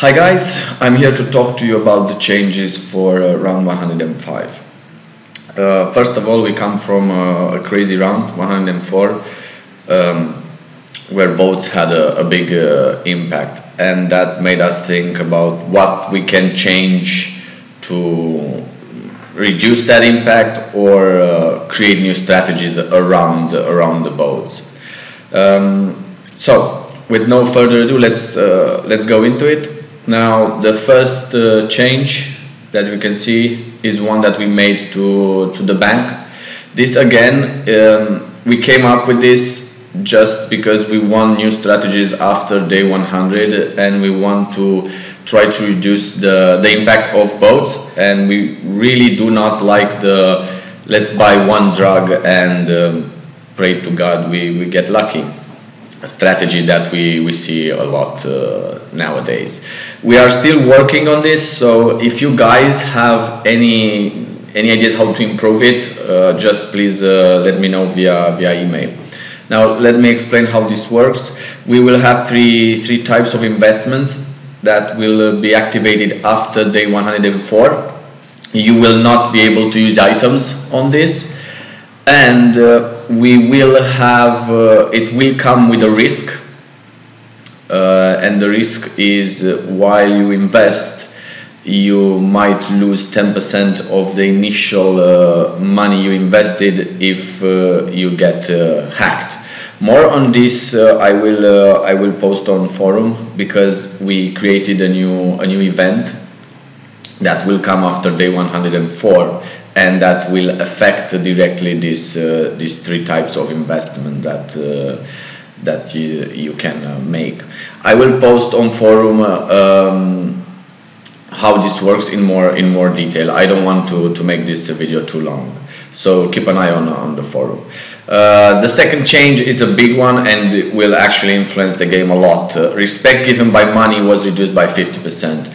Hi guys, I'm here to talk to you about the changes for round 105. First of all, we come from a crazy round, 104, where boats had a big impact, and that made us think about what we can change to reduce that impact or create new strategies around the boats. So, with no further ado, let's go into it. Now, the first change that we can see is one that we made to the bank. This again, we came up with this just because we want new strategies after day 100, and we want to try to reduce the impact of boats, and we really do not like the let's buy one drug and pray to God we get lucky strategy that we see a lot nowadays. We are still working on this, so if you guys have any ideas how to improve it, just please let me know via email. Now let me explain how this works. We will have three types of investments that will be activated after day 104. You will not be able to use items on this, and we will have it will come with a risk, and the risk is while you invest you might lose 10% of the initial money you invested if you get hacked. More on this I will post on forum, because we created a new event that will come after day 104, and that will affect directly these three types of investment that you can make. I will post on forum how this works in more detail. I don't want to make this video too long, so keep an eye on the forum. The second change is a big one and will actually influence the game a lot. Respect given by money was reduced by 50%.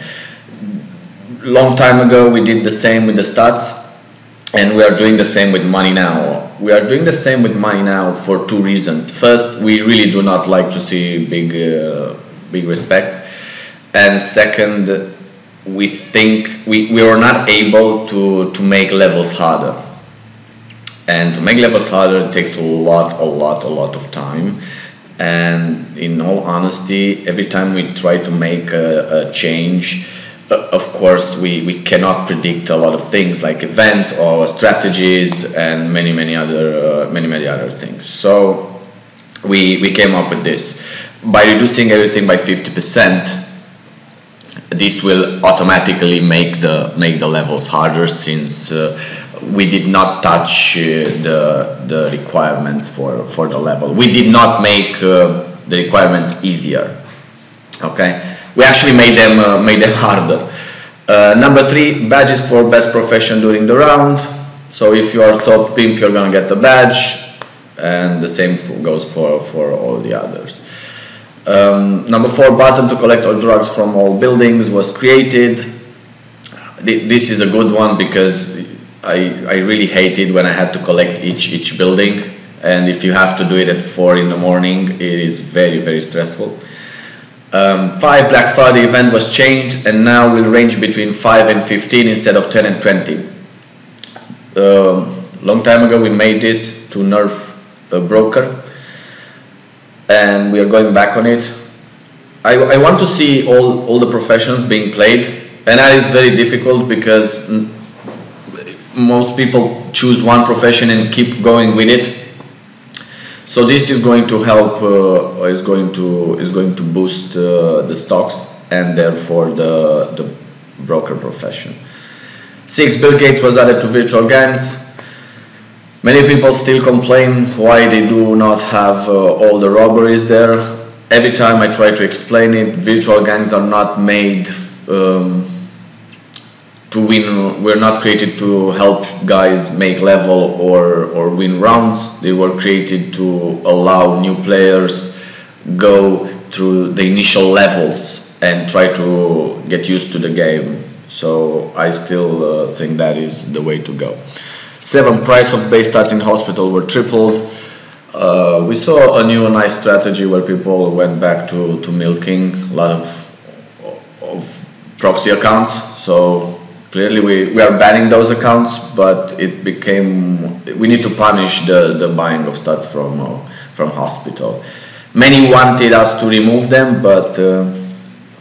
Long time ago we did the same with the stats, and we are doing the same with money now. We are doing the same with money now for two reasons. First, we really do not like to see big respect, and second, we think we are not able to make levels harder. And to make levels harder, it takes a lot of time. And in all honesty, every time we try to make a change, of course, we cannot predict a lot of things like events or strategies and many other things. So we came up with this. By reducing everything by 50%, this will automatically make the levels harder, since we did not touch the requirements for the level. We did not make the requirements easier. Okay. We actually made them harder. Number 3, badges for best profession during the round. So if you are top pimp, you're gonna get the badge, and the same goes for all the others. Number 4, button to collect all drugs from all buildings was created. This is a good one, because I really hated when I had to collect each building, and if you have to do it at 4 in the morning, it is very stressful. 5, Black Friday event was changed, and now will range between 5 and 15 instead of 10 and 20. Long time ago we made this to nerf a broker, and we are going back on it. I want to see all the professions being played, and that is very difficult because most people choose one profession and keep going with it. So this is going to help, is going to boost the stocks, and therefore the broker profession. 6, Bill Gates was added to virtual gangs. Many people still complain why they do not have all the robberies there. Every time I try to explain it, virtual gangs are not made to win. We're not created to help guys make level or win rounds. They were created to allow new players go through the initial levels and try to get used to the game. So I still think that is the way to go. 7, price of base stats in hospital were tripled. We saw a new nice strategy where people went back to milking. A lot of proxy accounts. So clearly we are banning those accounts, but it became, we need to punish the buying of stats from hospital. Many wanted us to remove them, but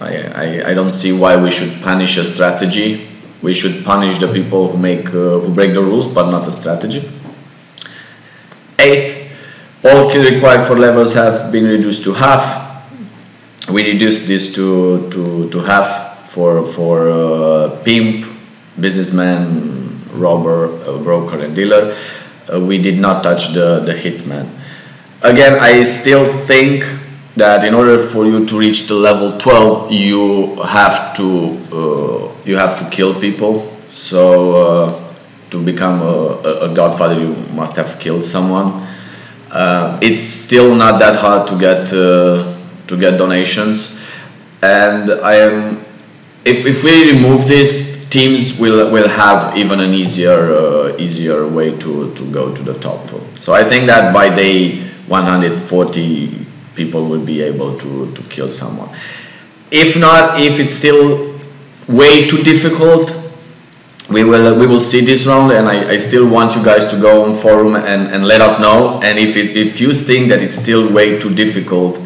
I don't see why we should punish a strategy. We should punish the people who break the rules, but not a strategy. 8th, all kill required for levels have been reduced to half. We reduced this to half for pimp, businessman, robber, broker and dealer. We did not touch the hitman. Again, I still think that in order for you to reach the level 12, you have to kill people. So to become a godfather, you must have killed someone. It's still not that hard to get donations, and if we remove this, teams will have even an easier way to go to the top. So I think that by day 140 people will be able to kill someone. If not, if it's still way too difficult, we will see this round, and I still want you guys to go on forum and let us know. And if you think that it's still way too difficult,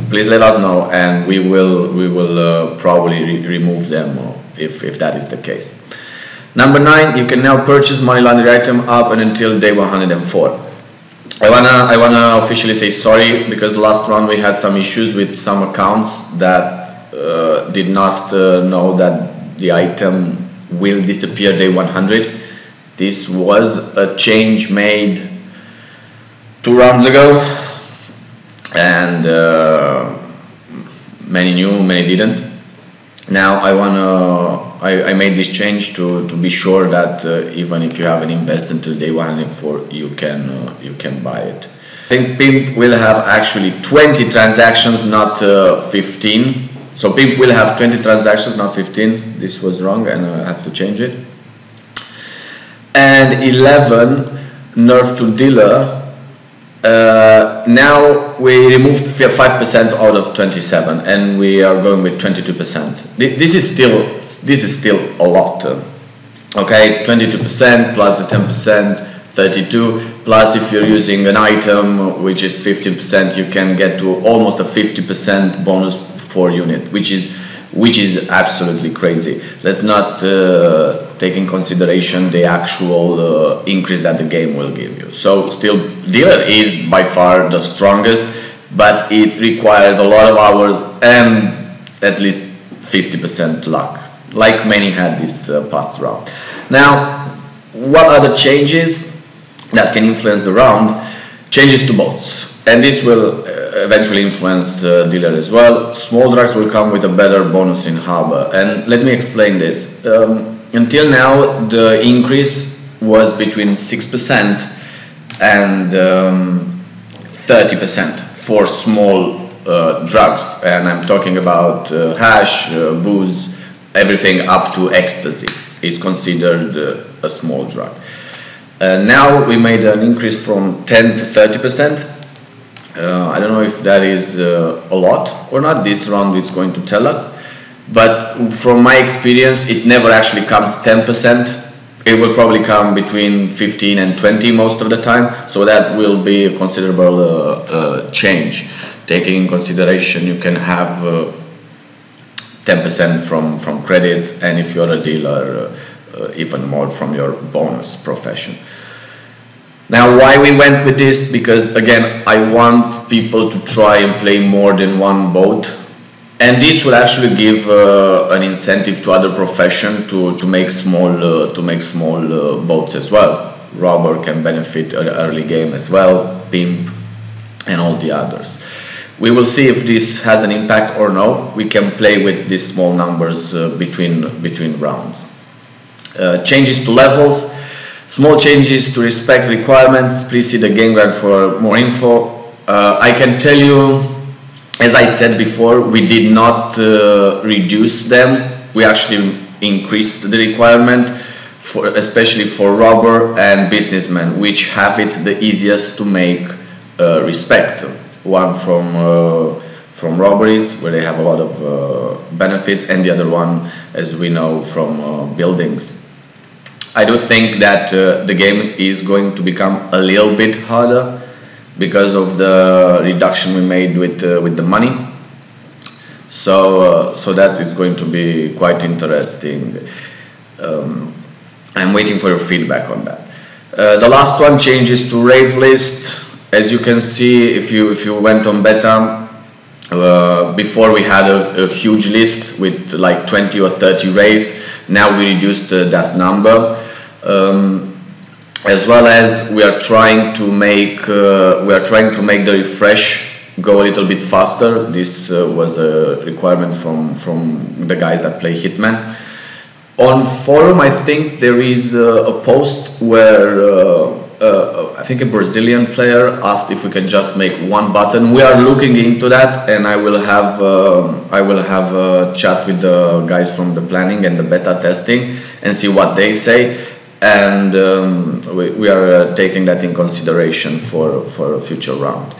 please let us know, and we will probably remove them if that is the case. Number 9, you can now purchase money laundry item up and until day 104. I wanna officially say sorry, because last round we had some issues with some accounts that did not know that the item will disappear day 100. This was a change made 2 rounds ago, and many knew, many didn't. Now I made this change to be sure that even if you haven't invested until day 104, you can buy it. I think Pimp will have actually 20 transactions, not 15. So Pimp will have 20 transactions, not 15. This was wrong, and I have to change it. And 11, nerf to dealer. Now we removed 5% out of 27, and we are going with 22%. This is still a lot. Okay, 22% plus the 10%, 32, plus if you're using an item which is 15%, you can get to almost a 50% bonus for unit, which is absolutely crazy. Let's not take in consideration the actual increase that the game will give you. So still, dealer is by far the strongest, but it requires a lot of hours and at least 50% luck, like many had this past round. Now, what are the changes that can influence the round? Changes to boats, and this will eventually influence the dealer as well. Small drugs will come with a better bonus in harbor, and let me explain this. Until now, the increase was between 6% and 30% for small drugs, and I'm talking about hash, booze, everything up to ecstasy is considered a small drug. Now we made an increase from 10 to 30%. I don't know if that is a lot or not. This round is going to tell us, but from my experience it never actually comes 10%. It will probably come between 15 and 20 most of the time, so that will be a considerable change. Taking in consideration, you can have 10% from credits, and if you're a dealer, even more from your bonus profession. Now, why we went with this? Because again, I want people to try and play more than one boat, and this will actually give an incentive to other profession to make small boats as well. Robber can benefit early game as well, pimp, and all the others. We will see if this has an impact or no. We can play with these small numbers between rounds. Changes to levels, small changes to respect requirements. Please see the game guide for more info. I can tell you, as I said before, we did not reduce them. We actually increased the requirement, especially for robber and businessmen, which have it the easiest to make respect. One from from robberies, where they have a lot of benefits, and the other one, as we know, from buildings. I do think that the game is going to become a little bit harder because of the reduction we made with the money. So that is going to be quite interesting. I'm waiting for your feedback on that. The last one changes to rave list. As you can see, if you went on beta, before we had a huge list with like 20 or 30 raves. Now we reduced that number, as well as we are trying to make the refresh go a little bit faster. This was a requirement from the guys that play Hitman. On forum, I think there is a post where I think a Brazilian player asked if we can just make one button. We are looking into that, and I will have a chat with the guys from the planning and the beta testing and see what they say. And we are taking that in consideration for a future round.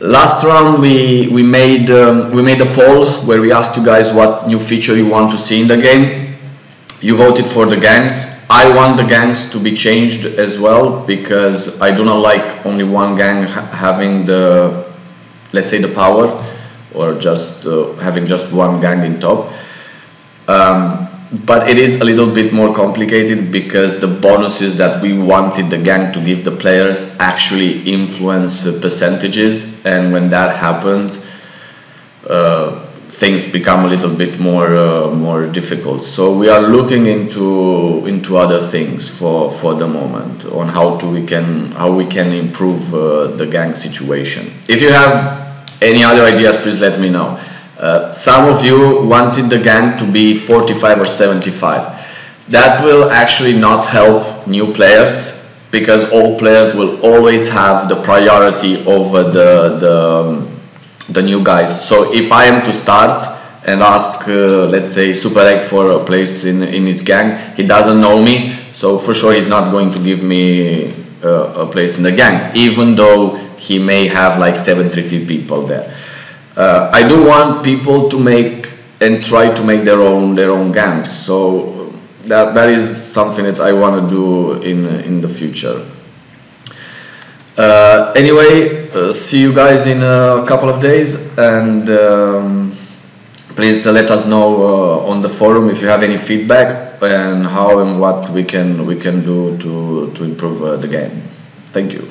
Last round we made a poll where we asked you guys what new feature you want to see in the game. You voted for the gangs. I want the gangs to be changed as well, because I do not like only one gang having the, let's say, the power, or just having just one gang in top. But it is a little bit more complicated, because the bonuses that we wanted the gang to give the players actually influence percentages, and when that happens, things become a little bit more difficult. So we are looking into other things for the moment, on how we can improve the gang situation. If you have any other ideas, please let me know. Some of you wanted the gang to be 45 or 75. That will actually not help new players, because all players will always have the priority over the new guys. So if I am to start and ask, let's say, Super Egg for a place in his gang, he doesn't know me, so for sure he's not going to give me a place in the gang, even though he may have like 750 people there. I do want people to make and try to make their own gangs, so that is something that I want to do in the future. Anyway, see you guys in a couple of days, and please let us know on the forum if you have any feedback and how and what we can do to improve the game. Thank you.